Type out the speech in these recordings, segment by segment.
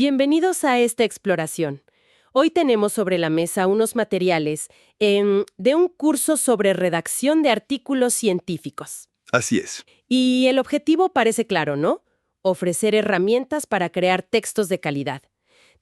Bienvenidos a esta exploración. Hoy tenemos sobre la mesa unos materiales de un curso sobre redacción de artículos científicos. Así es. Y el objetivo parece claro, ¿no? Ofrecer herramientas para crear textos de calidad.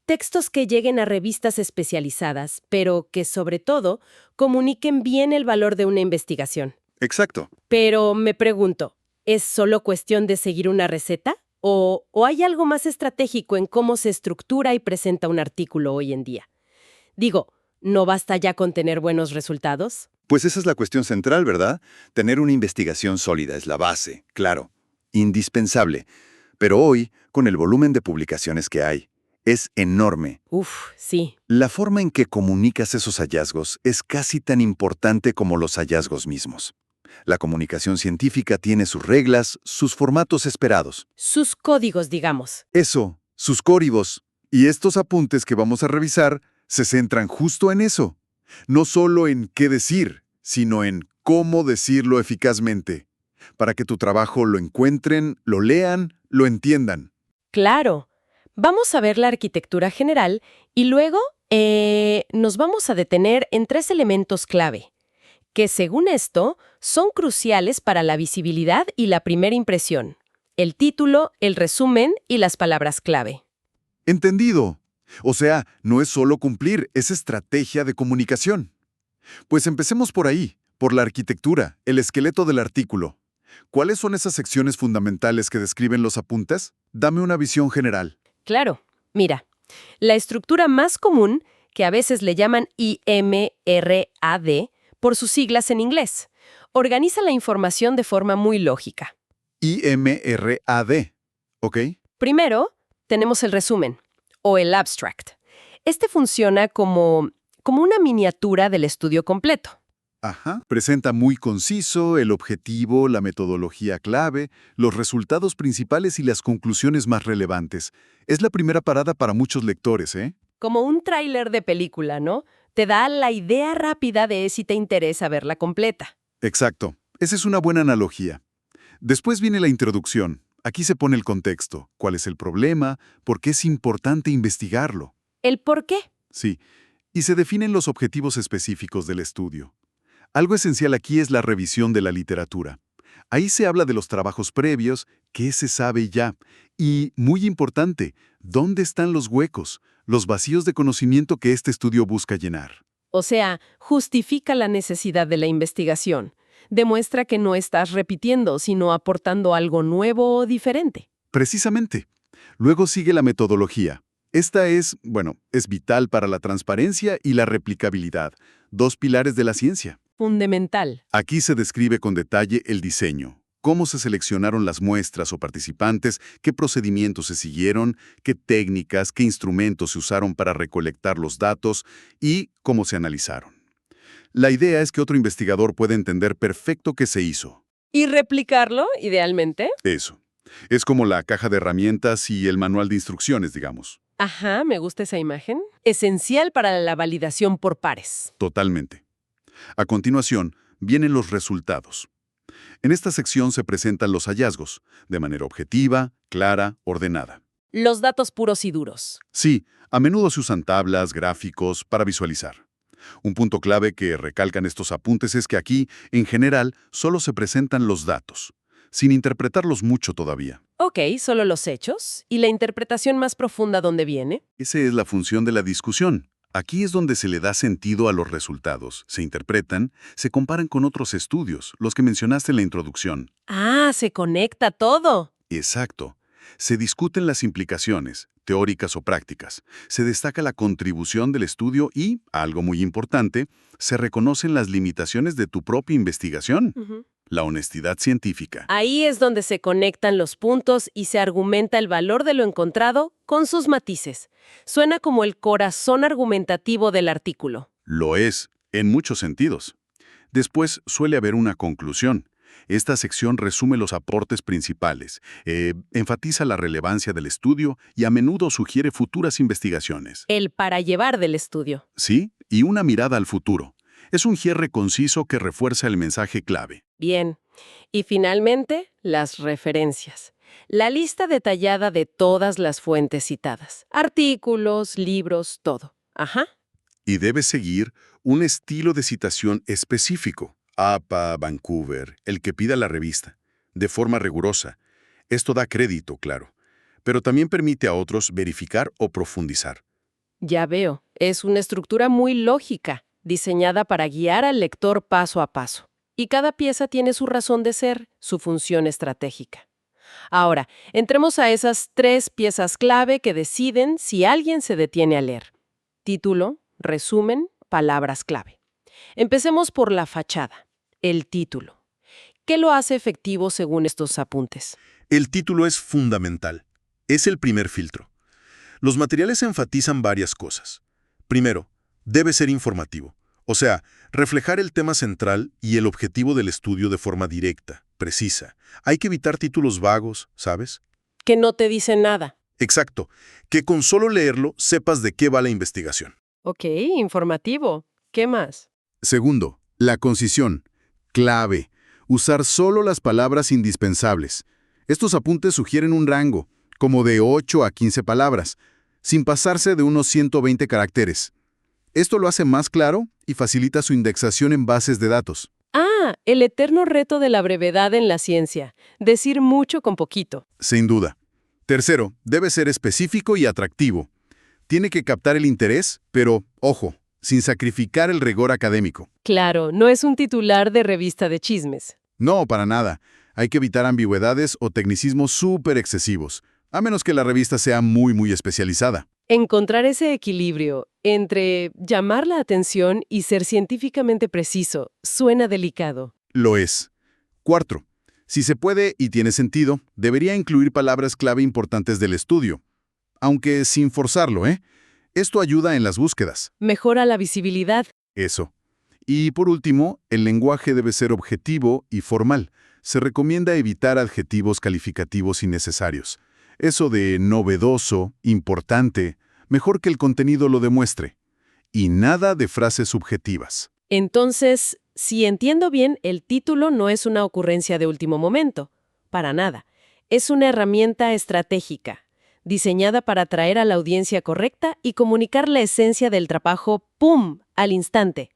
Textos que lleguen a revistas especializadas, pero que sobre todo comuniquen bien el valor de una investigación. Exacto. Pero me pregunto, ¿es solo cuestión de seguir una receta? ¿O hay algo más estratégico en cómo se estructura y presenta un artículo hoy en día? Digo, ¿no basta ya con tener buenos resultados? Pues esa es la cuestión central, ¿verdad? Tener una investigación sólida es la base, claro, indispensable. Pero hoy, con el volumen de publicaciones que hay, es enorme. Uf, sí. La forma en que comunicas esos hallazgos es casi tan importante como los hallazgos mismos. La comunicación científica tiene sus reglas, sus formatos esperados. Sus códigos, digamos. Eso, sus códigos. Y estos apuntes que vamos a revisar se centran justo en eso. No solo en qué decir, sino en cómo decirlo eficazmente, para que tu trabajo lo encuentren, lo lean, lo entiendan. Claro. Vamos a ver la arquitectura general y luego nos vamos a detener en 3 elementos clave, que según esto son cruciales para la visibilidad y la primera impresión: el título, el resumen y las palabras clave. ¿Entendido? O sea, no es solo cumplir, es estrategia de comunicación. Pues empecemos por ahí, por la arquitectura, el esqueleto del artículo. ¿Cuáles son esas secciones fundamentales que describen los apuntes? Dame una visión general. Claro, mira, la estructura más común, que a veces le llaman IMRAD por sus siglas en inglés, organiza la información de forma muy lógica. IMRAD, ¿ok? Primero, tenemos el resumen, o el abstract. Este funciona como una miniatura del estudio completo. Ajá. Presenta muy conciso el objetivo, la metodología clave, los resultados principales y las conclusiones más relevantes. Es la primera parada para muchos lectores, ¿eh? Como un tráiler de película, ¿no? Te da la idea rápida de si te interesa verla completa. Exacto. Esa es una buena analogía. Después viene la introducción. Aquí se pone el contexto. ¿Cuál es el problema? ¿Por qué es importante investigarlo? ¿El por qué? Sí. Y se definen los objetivos específicos del estudio. Algo esencial aquí es la revisión de la literatura. Ahí se habla de los trabajos previos, qué se sabe ya, y, muy importante, dónde están los huecos, los vacíos de conocimiento que este estudio busca llenar. O sea, justifica la necesidad de la investigación. Demuestra que no estás repitiendo, sino aportando algo nuevo o diferente. Precisamente. Luego sigue la metodología. Esta es vital para la transparencia y la replicabilidad, dos pilares de la ciencia. Fundamental. Aquí se describe con detalle el diseño, cómo se seleccionaron las muestras o participantes, qué procedimientos se siguieron, qué técnicas, qué instrumentos se usaron para recolectar los datos y cómo se analizaron. La idea es que otro investigador pueda entender perfecto qué se hizo. ¿Y replicarlo, idealmente? Eso. Es como la caja de herramientas y el manual de instrucciones, digamos. Ajá, me gusta esa imagen. Esencial para la validación por pares. Totalmente. A continuación, vienen los resultados. En esta sección se presentan los hallazgos, de manera objetiva, clara, ordenada. Los datos puros y duros. Sí, a menudo se usan tablas, gráficos, para visualizar. Un punto clave que recalcan estos apuntes es que aquí, en general, solo se presentan los datos, sin interpretarlos mucho todavía. Ok, solo los hechos. ¿Y la interpretación más profunda dónde viene? Esa es la función de la discusión. Aquí es donde se le da sentido a los resultados. Se interpretan, se comparan con otros estudios, los que mencionaste en la introducción. Ah, se conecta todo. Exacto. Se discuten las implicaciones, teóricas o prácticas. Se destaca la contribución del estudio y, algo muy importante, se reconocen las limitaciones de tu propia investigación. La honestidad científica. Ahí es donde se conectan los puntos y se argumenta el valor de lo encontrado con sus matices. Suena como el corazón argumentativo del artículo. Lo es, en muchos sentidos. Después suele haber una conclusión. Esta sección resume los aportes principales, enfatiza la relevancia del estudio y a menudo sugiere futuras investigaciones. El para llevar del estudio. Sí, y una mirada al futuro. Es un cierre conciso que refuerza el mensaje clave. Bien. Y finalmente, las referencias. La lista detallada de todas las fuentes citadas. Artículos, libros, todo. Ajá. Y debe seguir un estilo de citación específico. APA, Vancouver, el que pida la revista, de forma rigurosa. Esto da crédito, claro, pero también permite a otros verificar o profundizar. Ya veo. Es una estructura muy lógica, diseñada para guiar al lector paso a paso. Y cada pieza tiene su razón de ser, su función estratégica. Ahora, entremos a esas 3 piezas clave que deciden si alguien se detiene a leer. Título, resumen, palabras clave. Empecemos por la fachada, el título. ¿Qué lo hace efectivo según estos apuntes? El título es fundamental. Es el primer filtro. Los materiales enfatizan varias cosas. Primero, debe ser informativo, o sea, reflejar el tema central y el objetivo del estudio de forma directa, precisa. Hay que evitar títulos vagos, ¿sabes? Que no te dice nada. Exacto, que con solo leerlo sepas de qué va la investigación. Ok, informativo. ¿Qué más? Segundo, la concisión. Clave. Usar solo las palabras indispensables. Estos apuntes sugieren un rango, como de 8 a 15 palabras, sin pasarse de unos 120 caracteres. Esto lo hace más claro y facilita su indexación en bases de datos. Ah, el eterno reto de la brevedad en la ciencia. Decir mucho con poquito. Sin duda. Tercero, debe ser específico y atractivo. Tiene que captar el interés, pero, ojo, sin sacrificar el rigor académico. Claro, no es un titular de revista de chismes. No, para nada. Hay que evitar ambigüedades o tecnicismos súper excesivos, a menos que la revista sea muy especializada. Encontrar ese equilibrio entre llamar la atención y ser científicamente preciso suena delicado. Lo es. Cuarto, si se puede y tiene sentido, debería incluir palabras clave importantes del estudio. Aunque sin forzarlo, ¿eh? Esto ayuda en las búsquedas. Mejora la visibilidad. Eso. Y por último, el lenguaje debe ser objetivo y formal. Se recomienda evitar adjetivos calificativos innecesarios. Eso de novedoso, importante, mejor que el contenido lo demuestre. Y nada de frases subjetivas. Entonces, si entiendo bien, el título no es una ocurrencia de último momento. Para nada. Es una herramienta estratégica, diseñada para atraer a la audiencia correcta y comunicar la esencia del trabajo, ¡pum!, al instante.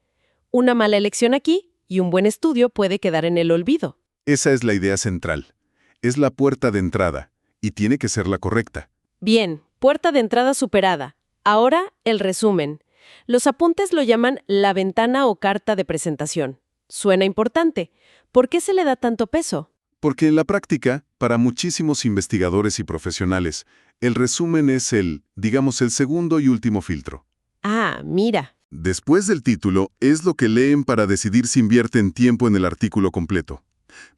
Una mala elección aquí y un buen estudio puede quedar en el olvido. Esa es la idea central. Es la puerta de entrada, y tiene que ser la correcta. Bien, puerta de entrada superada. Ahora, el resumen. Los apuntes lo llaman la ventana o carta de presentación. Suena importante. ¿Por qué se le da tanto peso? Porque en la práctica, para muchísimos investigadores y profesionales, el resumen es digamos, el segundo y último filtro. Ah, mira. Después del título, es lo que leen para decidir si invierten tiempo en el artículo completo.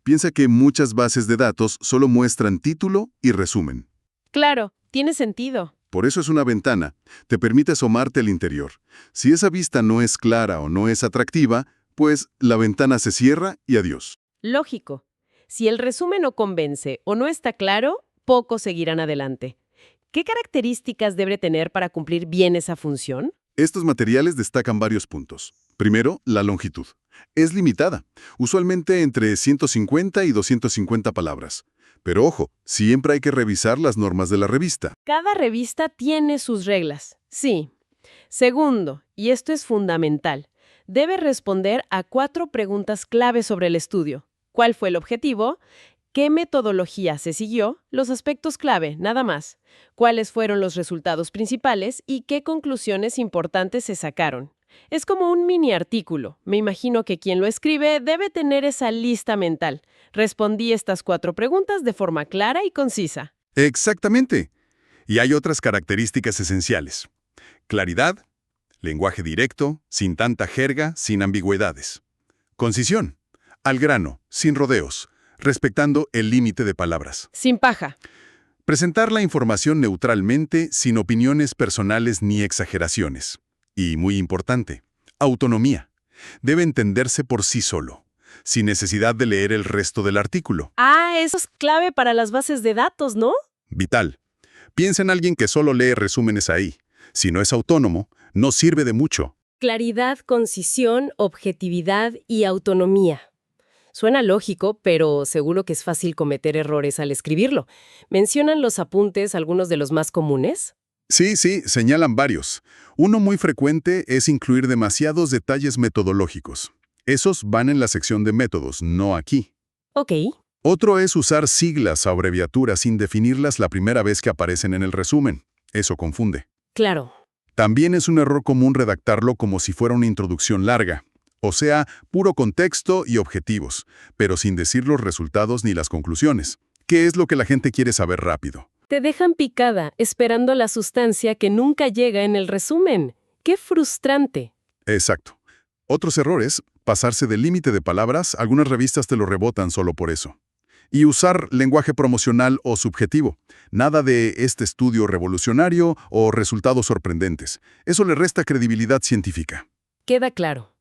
Piensa que muchas bases de datos solo muestran título y resumen. Claro, tiene sentido. Por eso es una ventana. Te permite asomarte al interior. Si esa vista no es clara o no es atractiva, pues la ventana se cierra y adiós. Lógico. Si el resumen no convence o no está claro, pocos seguirán adelante. ¿Qué características debe tener para cumplir bien esa función? Estos materiales destacan varios puntos. Primero, la longitud. Es limitada, usualmente entre 150 y 250 palabras. Pero ojo, siempre hay que revisar las normas de la revista. Cada revista tiene sus reglas, sí. Segundo, y esto es fundamental, debe responder a 4 preguntas clave sobre el estudio. ¿Cuál fue el objetivo? ¿Qué metodología se siguió? Los aspectos clave, nada más. ¿Cuáles fueron los resultados principales y qué conclusiones importantes se sacaron? Es como un mini artículo. Me imagino que quien lo escribe debe tener esa lista mental. Respondí estas 4 preguntas de forma clara y concisa. Exactamente. Y hay otras características esenciales. Claridad, lenguaje directo, sin tanta jerga, sin ambigüedades. Concisión, al grano, sin rodeos, respetando el límite de palabras. Sin paja. Presentar la información neutralmente, sin opiniones personales ni exageraciones. Y muy importante, autonomía. Debe entenderse por sí solo, sin necesidad de leer el resto del artículo. Ah, eso es clave para las bases de datos, ¿no? Vital. Piensa en alguien que solo lee resúmenes ahí. Si no es autónomo, no sirve de mucho. Claridad, concisión, objetividad y autonomía. Suena lógico, pero seguro que es fácil cometer errores al escribirlo. ¿Mencionan los apuntes algunos de los más comunes? Sí, señalan varios. Uno muy frecuente es incluir demasiados detalles metodológicos. Esos van en la sección de métodos, no aquí. Ok, Otro es usar siglas o abreviaturas sin definirlas la primera vez que aparecen en el resumen. Eso confunde. claro. También es un error común redactarlo como si fuera una introducción larga, o sea, puro contexto y objetivos, pero sin decir los resultados ni las conclusiones, que es lo que la gente quiere saber rápido. Te dejan picada, esperando la sustancia que nunca llega en el resumen. ¡Qué frustrante! Exacto. Otros errores, pasarse del límite de palabras, algunas revistas te lo rebotan solo por eso. Y usar lenguaje promocional o subjetivo. Nada de este estudio revolucionario o resultados sorprendentes. Eso le resta credibilidad científica. Queda claro.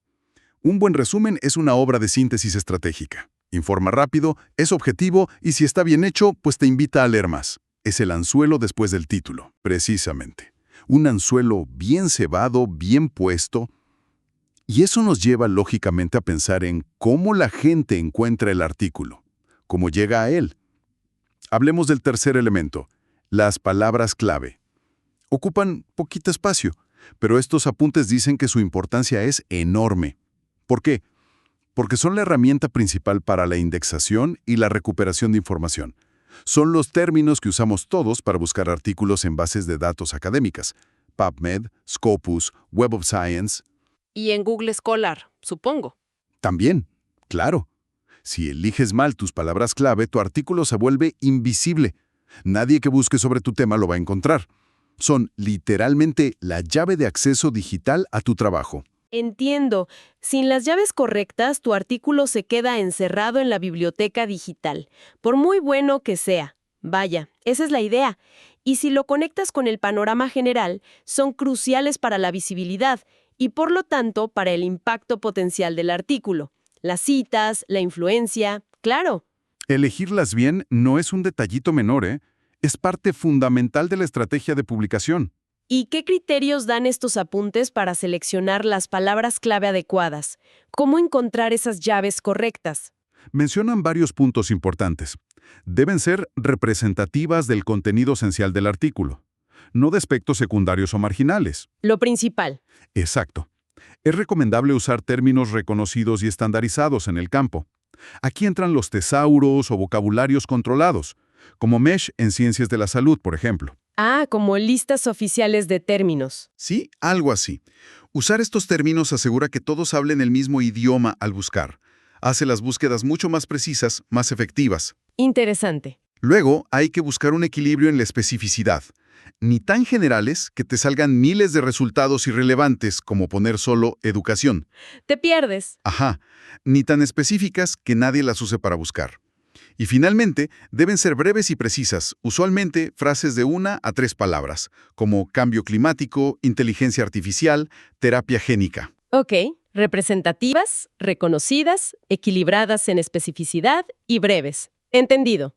Un buen resumen es una obra de síntesis estratégica. Informa rápido, es objetivo y si está bien hecho, pues te invita a leer más. Es el anzuelo después del título, precisamente. Un anzuelo bien cebado, bien puesto. Y eso nos lleva lógicamente a pensar en cómo la gente encuentra el artículo, cómo llega a él. Hablemos del tercer elemento, las palabras clave. Ocupan poquito espacio, pero estos apuntes dicen que su importancia es enorme. ¿Por qué? Porque son la herramienta principal para la indexación y la recuperación de información. Son los términos que usamos todos para buscar artículos en bases de datos académicas. PubMed, Scopus, Web of Science. Y en Google Scholar, supongo. También, claro. Si eliges mal tus palabras clave, tu artículo se vuelve invisible. Nadie que busque sobre tu tema lo va a encontrar. Son literalmente la llave de acceso digital a tu trabajo. Entiendo. Sin las llaves correctas, tu artículo se queda encerrado en la biblioteca digital, por muy bueno que sea. Vaya, esa es la idea. Y si lo conectas con el panorama general, son cruciales para la visibilidad y, por lo tanto, para el impacto potencial del artículo. Las citas, la influencia, claro. Elegirlas bien no es un detallito menor, ¿eh? Es parte fundamental de la estrategia de publicación. ¿Y qué criterios dan estos apuntes para seleccionar las palabras clave adecuadas? ¿Cómo encontrar esas llaves correctas? Mencionan varios puntos importantes. Deben ser representativas del contenido esencial del artículo, no de aspectos secundarios o marginales. Lo principal. Exacto. Es recomendable usar términos reconocidos y estandarizados en el campo. Aquí entran los tesauros o vocabularios controlados, como MESH en ciencias de la salud, por ejemplo. Ah, como listas oficiales de términos. Sí, algo así. Usar estos términos asegura que todos hablen el mismo idioma al buscar. Hace las búsquedas mucho más precisas, más efectivas. Interesante. Luego, hay que buscar un equilibrio en la especificidad. Ni tan generales que te salgan miles de resultados irrelevantes como poner solo educación. Te pierdes. Ajá. Ni tan específicas que nadie las use para buscar. Y finalmente, deben ser breves y precisas, usualmente frases de 1 a 3 palabras, como cambio climático, inteligencia artificial, terapia génica. Ok. Representativas, reconocidas, equilibradas en especificidad y breves. Entendido.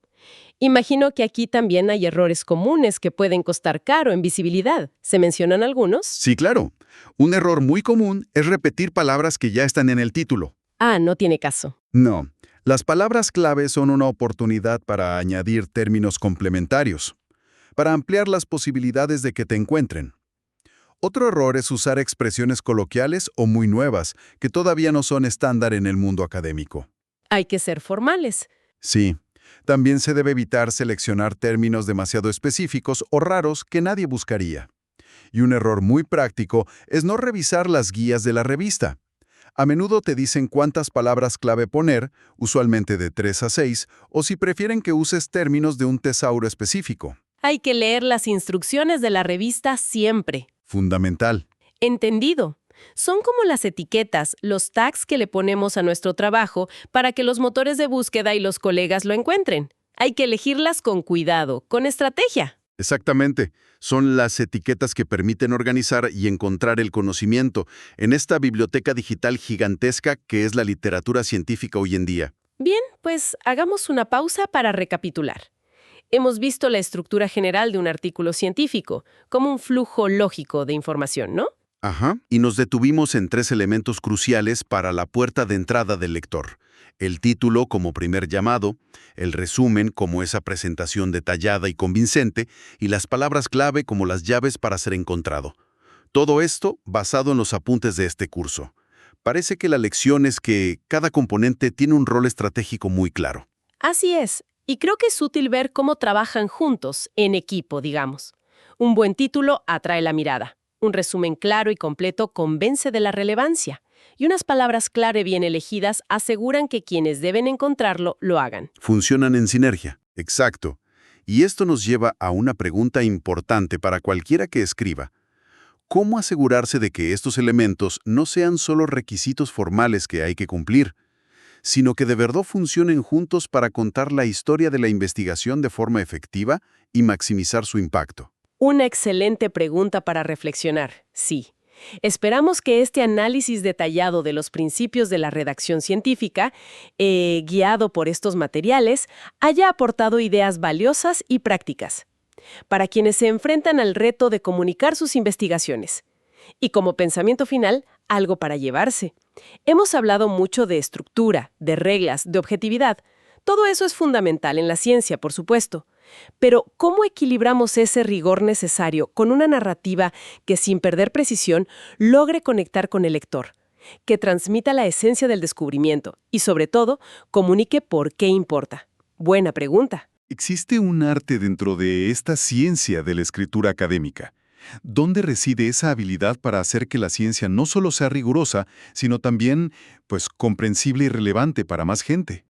Imagino que aquí también hay errores comunes que pueden costar caro en visibilidad. ¿Se mencionan algunos? Sí, claro. Un error muy común es repetir palabras que ya están en el título. Ah, no tiene caso. No. Las palabras clave son una oportunidad para añadir términos complementarios, para ampliar las posibilidades de que te encuentren. Otro error es usar expresiones coloquiales o muy nuevas, que todavía no son estándar en el mundo académico. Hay que ser formales. Sí. También se debe evitar seleccionar términos demasiado específicos o raros que nadie buscaría. Y un error muy práctico es no revisar las guías de la revista. A menudo te dicen cuántas palabras clave poner, usualmente de 3 a 6, o si prefieren que uses términos de un tesauro específico. Hay que leer las instrucciones de la revista siempre. Fundamental. Entendido. Son como las etiquetas, los tags que le ponemos a nuestro trabajo para que los motores de búsqueda y los colegas lo encuentren. Hay que elegirlas con cuidado, con estrategia. Exactamente. Son las etiquetas que permiten organizar y encontrar el conocimiento en esta biblioteca digital gigantesca que es la literatura científica hoy en día. Bien, pues hagamos una pausa para recapitular. Hemos visto la estructura general de un artículo científico, como un flujo lógico de información, ¿no? Ajá. Y nos detuvimos en 3 elementos cruciales para la puerta de entrada del lector. El título como primer llamado, el resumen como esa presentación detallada y convincente, y las palabras clave como las llaves para ser encontrado. Todo esto basado en los apuntes de este curso. Parece que la lección es que cada componente tiene un rol estratégico muy claro. Así es, y creo que es útil ver cómo trabajan juntos, en equipo, digamos. Un buen título atrae la mirada. Un resumen claro y completo convence de la relevancia. Y unas palabras clave bien elegidas aseguran que quienes deben encontrarlo lo hagan. Funcionan en sinergia. Exacto. Y esto nos lleva a una pregunta importante para cualquiera que escriba. ¿Cómo asegurarse de que estos elementos no sean solo requisitos formales que hay que cumplir, sino que de verdad funcionen juntos para contar la historia de la investigación de forma efectiva y maximizar su impacto? Una excelente pregunta para reflexionar, sí. Esperamos que este análisis detallado de los principios de la redacción científica, guiado por estos materiales, haya aportado ideas valiosas y prácticas para quienes se enfrentan al reto de comunicar sus investigaciones. Y como pensamiento final, algo para llevarse. Hemos hablado mucho de estructura, de reglas, de objetividad. Todo eso es fundamental en la ciencia, por supuesto. Pero, ¿cómo equilibramos ese rigor necesario con una narrativa que, sin perder precisión, logre conectar con el lector, que transmita la esencia del descubrimiento y, sobre todo, comunique por qué importa? Buena pregunta. Existe un arte dentro de esta ciencia de la escritura académica. ¿Dónde reside esa habilidad para hacer que la ciencia no solo sea rigurosa, sino también, comprensible y relevante para más gente?